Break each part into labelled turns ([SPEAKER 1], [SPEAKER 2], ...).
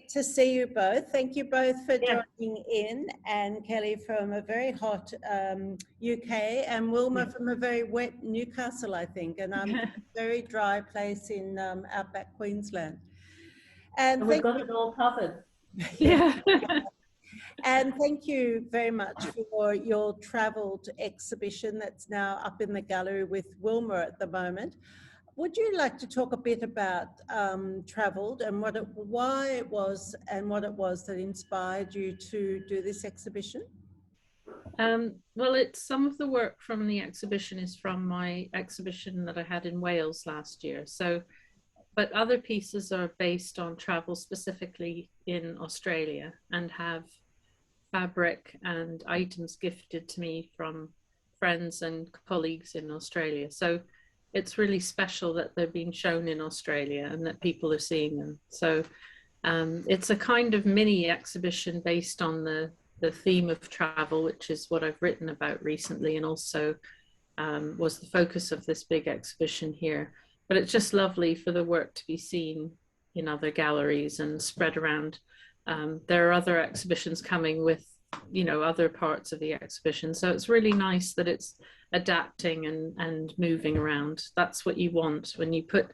[SPEAKER 1] to see you both. Thank you both for
[SPEAKER 2] Yeah.
[SPEAKER 1] joining in, and Kelly from a very hot UK, and Wilma from a very wet Newcastle, I think, and I'm from a very dry place in outback Queensland.
[SPEAKER 2] And we've got it all covered.
[SPEAKER 1] Yeah. And thank you very much for your travelled exhibition that's now up in the gallery with Wilma at the moment. Would you like to talk a bit about Travelled and why it was and what it was that inspired you to do this exhibition?
[SPEAKER 3] Well, it's some of the work from the exhibition is from my exhibition that I had in Wales last year. So, but other pieces are based on travel specifically in Australia and have fabric and items gifted to me from friends and colleagues in Australia. So it's really special that they're being shown in Australia and that people are seeing them. So it's a kind of mini exhibition based on the theme of travel, which is what I've written about recently, and also was the focus of this big exhibition here. But it's just lovely for the work to be seen in other galleries and spread around. There are other exhibitions coming with, you know, other parts of the exhibition. So it's really nice that it's adapting and moving around. That's what you want when you put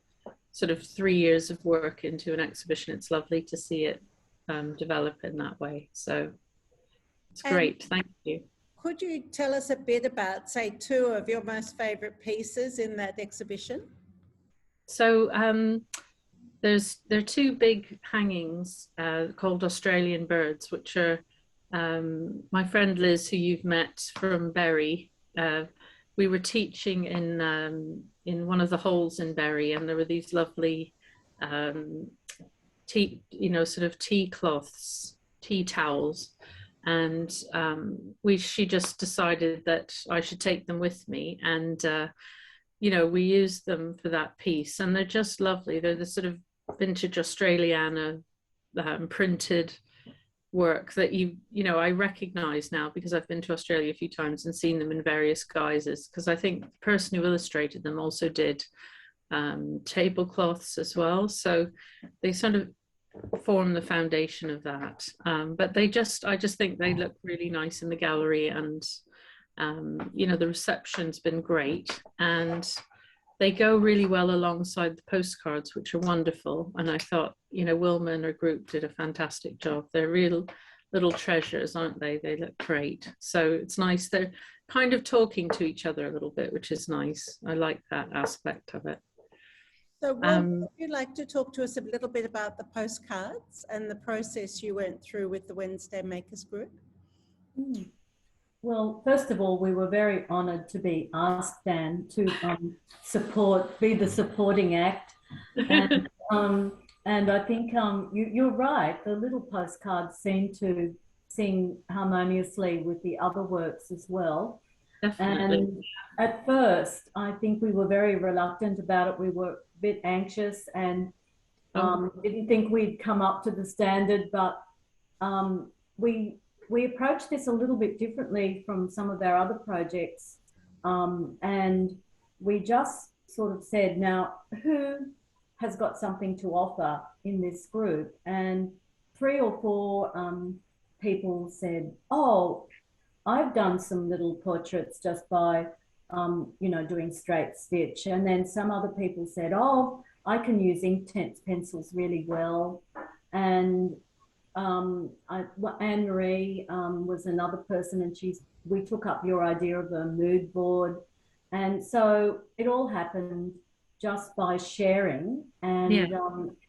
[SPEAKER 3] sort of 3 years of work into an exhibition. It's lovely to see it develop in that way. So it's great. Thank you.
[SPEAKER 1] Could you tell us a bit about, say, 2 of your most favorite pieces in that exhibition?
[SPEAKER 3] So there are 2 big hangings called Australian birds, which are my friend Liz, who you've met from Bury. We were teaching in one of the halls in Bury, and there were these lovely tea, you know, sort of tea cloths, tea towels, and she just decided that I should take them with me, and you know, we used them for that piece, and they're just lovely. They're the sort of vintage Australiana printed work that you know, I recognize now because I've been to Australia a few times and seen them in various guises, because I think the person who illustrated them also did tablecloths as well, so they sort of form the foundation of that. But I just think they look really nice in the gallery, and you know, the reception's been great, and they go really well alongside the postcards, which are wonderful. And I thought, you know, Wilma and her group did a fantastic job. They're real little treasures, aren't they? They look great. So it's nice. They're kind of talking to each other a little bit, which is nice. I like that aspect of it.
[SPEAKER 1] So would you like to talk to us a little bit about the postcards and the process you went through with the Wednesday Makers group?
[SPEAKER 2] Well, first of all, we were very honoured to be asked, Dan, to be the supporting act. And I think you're right, the little postcards seem to sing harmoniously with the other works as well.
[SPEAKER 3] Definitely.
[SPEAKER 2] And at first, I think we were very reluctant about it. We were a bit anxious and didn't think we'd come up to the standard, but we approached this a little bit differently from some of our other projects, and we just sort of said, now, who has got something to offer in this group? And 3 or 4 people said, oh, I've done some little portraits just by, you know, doing straight stitch. And then some other people said, oh, I can use Inktense pencils really well. And Anne-Marie was another person, and we took up your idea of a mood board. And so it all happened just by sharing. And,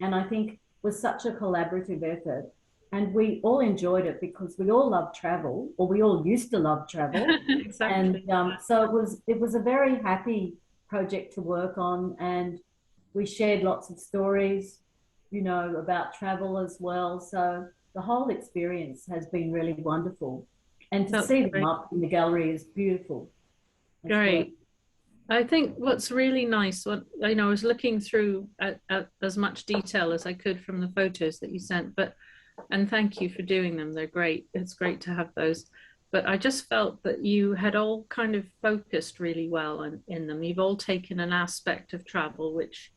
[SPEAKER 2] and I think it was such a collaborative effort. And we all enjoyed it because we all love travel, or we all used to love travel.
[SPEAKER 3] Exactly.
[SPEAKER 2] And so it was a very happy project to work on. And we shared lots of stories, you know, about travel as well. So the whole experience has been really wonderful. And to see them up in the gallery is beautiful.
[SPEAKER 3] Great. I think what's really nice, I was looking through at as much detail as I could from the photos that you sent, and thank you for doing them. They're great. It's great to have those. But I just felt that you had all kind of focused really well in them. You've all taken an aspect of travel, which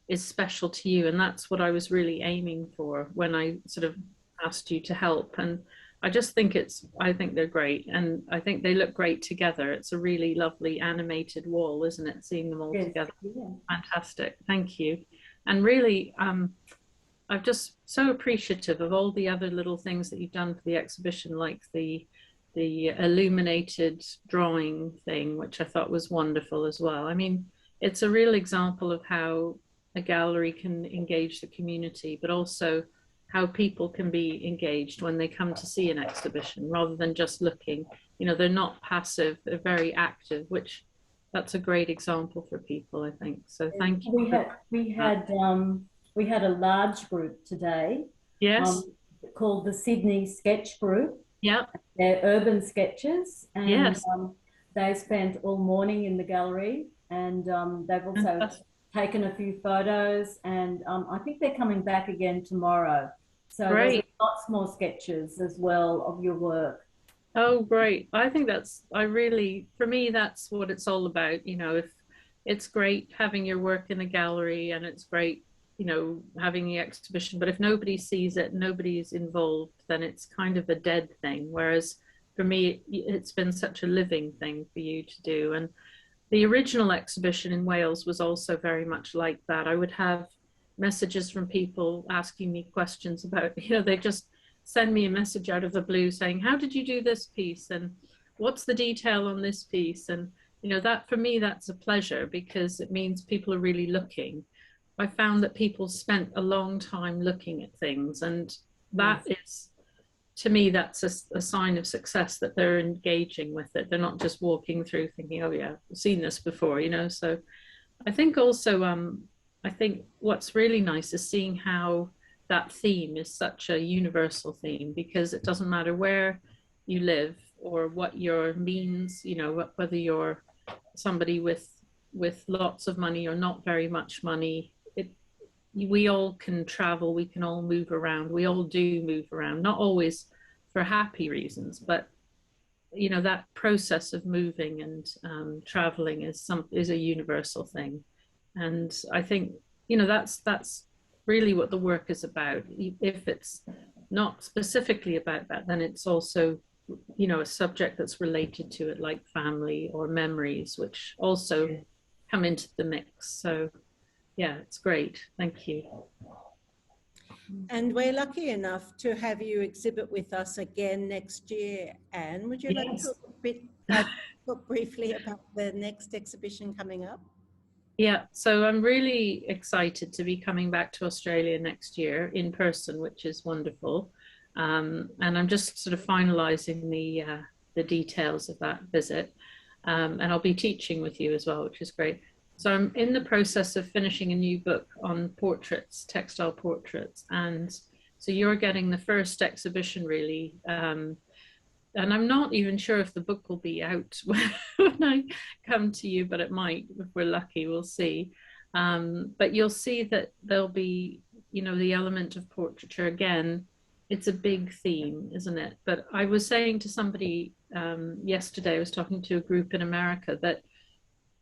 [SPEAKER 3] is special to you. And that's what I was really aiming for when I sort of asked you to help. And I just think I think they're great. And I think they look great together. It's a really lovely animated wall, isn't it? Seeing them all together.
[SPEAKER 2] Yeah.
[SPEAKER 3] Fantastic. Thank you. And really, I'm just so appreciative of all the other little things that you've done for the exhibition, like the illuminated drawing thing, which I thought was wonderful as well. I mean, it's a real example of how a gallery can engage the community, but also how people can be engaged when they come to see an exhibition rather than just looking. You know, they're not passive, they're very active, which that's a great example for people, I think. So thank you.
[SPEAKER 2] We had a large group today.
[SPEAKER 3] Yes.
[SPEAKER 2] Called the Sydney Sketch Group.
[SPEAKER 3] Yeah.
[SPEAKER 2] They're urban sketches, and
[SPEAKER 3] yes.
[SPEAKER 2] They spent all morning in the gallery, and they've also taken a few photos, and I think they're coming back again tomorrow. So there's lots more sketches as well of your work.
[SPEAKER 3] Oh, great. I think for me, that's what it's all about. You know, if it's great having your work in a gallery, and it's great, you know, having the exhibition, but if nobody sees it, nobody's involved, then it's kind of a dead thing. Whereas for me, it's been such a living thing for you to do. And the original exhibition in Wales was also very much like that. I would have messages from people asking me questions about, you know, they just send me a message out of the blue saying, how did you do this piece? And what's the detail on this piece? And, you know, that for me, that's a pleasure, because it means people are really looking. I found that people spent a long time looking at things, and that is, to me, that's a sign of success, that they're engaging with it. They're not just walking through thinking, oh yeah, I've seen this before, you know. So I think also, I think what's really nice is seeing how that theme is such a universal theme, because it doesn't matter where you live or what your means, you know, whether you're somebody with lots of money or not very much money. We all can travel, we can all move around, we all do move around, not always for happy reasons, but you know, that process of moving and traveling is a universal thing. And I think, you know, that's really what the work is about. If it's not specifically about that, then it's also, you know, a subject that's related to it, like family or memories, which also come into the mix. So yeah, it's great. Thank you.
[SPEAKER 1] And we're lucky enough to have you exhibit with us again next year. Anne, would you like to talk briefly about the next exhibition coming up?
[SPEAKER 3] Yeah, so I'm really excited to be coming back to Australia next year in person, which is wonderful. And I'm just sort of finalizing the details of that visit. And I'll be teaching with you as well, which is great. So I'm in the process of finishing a new book on portraits, textile portraits. And so you're getting the first exhibition really. And I'm not even sure if the book will be out when I come to you, but it might, if we're lucky, we'll see. But you'll see that there'll be, you know, the element of portraiture again. It's a big theme, isn't it? But I was saying to somebody yesterday, I was talking to a group in America, that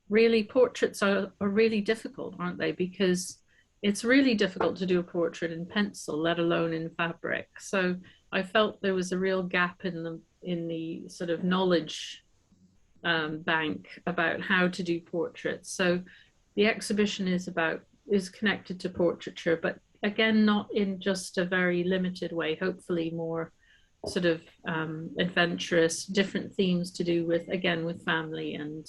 [SPEAKER 3] really portraits are really difficult, aren't they? Because it's really difficult to do a portrait in pencil, let alone in fabric. So I felt there was a real gap in the sort of knowledge bank about how to do portraits. So the exhibition is connected to portraiture, but again, not in just a very limited way, hopefully more sort of adventurous, different themes to do with, again, with family and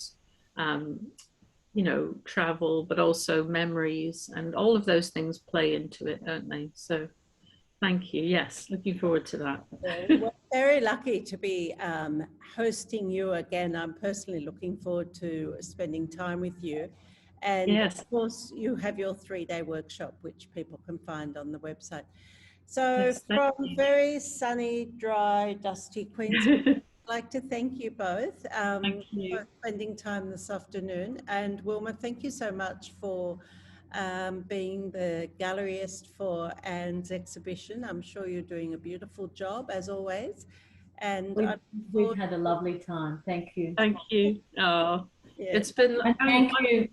[SPEAKER 3] you know, travel, but also memories, and all of those things play into it, don't they? So thank you. Yes, looking forward to that.
[SPEAKER 1] We're very lucky to be hosting you again. I'm personally looking forward to spending time with you. And
[SPEAKER 3] yes,
[SPEAKER 1] of course, you have your 3-day workshop, which people can find on the website. So
[SPEAKER 3] yes,
[SPEAKER 1] from very sunny, dry, dusty Queensland, I'd like to thank you both for spending time this afternoon. And Wilma, thank you so much for being the galleryist for Anne's exhibition. I'm sure you're doing a beautiful job, as always. And
[SPEAKER 2] we've had a lovely time. Thank you.
[SPEAKER 3] Thank you. Oh, yeah. It's been.
[SPEAKER 2] And thank you.